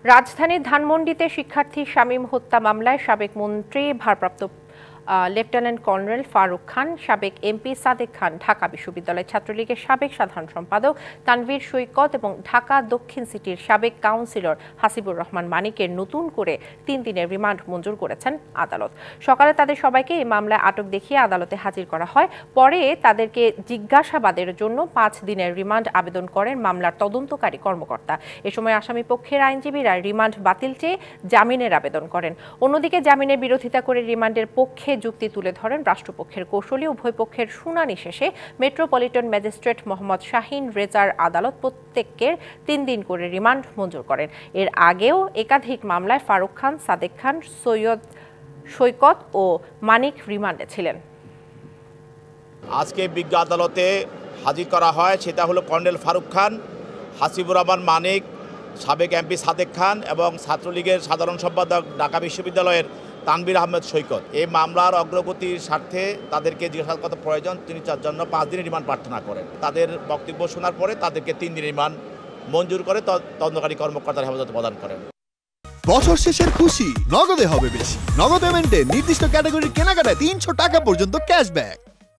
রাজধানীর ধানমন্ডিতে শিক্ষার্থী শামীম হত্যা মামলায় সাবেক মন্ত্রী ভারপ্রাপ্ত লেফটেন্যান্ট কর্নেল ফারুক খান, সাবেক এমপি সাদেক খান, ঢাকা বিশ্ববিদ্যালয় ছাত্রলীগের সাবেক সাধারণ সম্পাদক তানভীর সৈকত এবং ঢাকা দক্ষিণ সিটির সাবেক কাউন্সিলর হাসিবুর রহমান মানিকের নতুন করে 3 দিনের রিমান্ড মঞ্জুর করেছেন আদালত। সকালে তাদের সবাইকে এই মামলায় আটক দেখিয়ে আদালতে হাজির করা হয়। পরে তাদেরকে জিজ্ঞাসাবাদের জন্য 5 দিনের রিমান্ড আবেদন করেন মামলার তদন্তকারী কর্মকর্তা। এ সময় আসামি পক্ষের আইনজীবীরা রিমান্ড বাতিল চেয়ে জামিনের আবেদন করেন। অন্যদিকে জামিনের বিরোধিতা করে রিমান্ডের পক্ষে যুক্তি তুলে ধরেন রাষ্ট্রপক্ষের কৌঁসুলি। উভয় পক্ষের শুনানি শেষে মেট্রোপলিটন ম্যাজিস্ট্রেট মোহাম্মদ শাহিন রেজার আদালত প্রত্যেকের 3 দিন করে রিমান্ড মঞ্জুর করেন। এর আগেও একাধিক মামলায় ফারুক খান, সাদেক খান, সৈকত ও মানিক রিমান্ডে ছিলেন। আজকে বিজ্ঞ আদালতে হাজির করা হয়, সেটা হলো কর্নেল ফারুক খান, হাসিবুর রহমান মানিক, সাবেক এমপি সাদেক খান এবং ছাত্রলীগের সাধারণ সম্পাদক ঢাকা বিশ্ববিদ্যালয়ের তানভীর আহমেদ সৈকত। এই মামলার অগ্রগতির স্বার্থে তাদেরকে জিজ্ঞাসাবাদ করা প্রয়োজন, তিনি তার জন্য 5 দিনের রিমান্ড প্রার্থনা করেন। তাদের বক্তব্য শোনার পরে তাদেরকে 3 দিনের রিমান্ড মঞ্জুর করে তদন্তকারী কর্মকর্তার হেফাজতে প্রদান করেন। বছর শেষের খুশি নগদে হবে বেশি। নগদ পেমেন্টে নির্দিষ্ট ক্যাটাগরির কেনাকাটায় 300 টাকা পর্যন্ত ক্যাশব্যাক।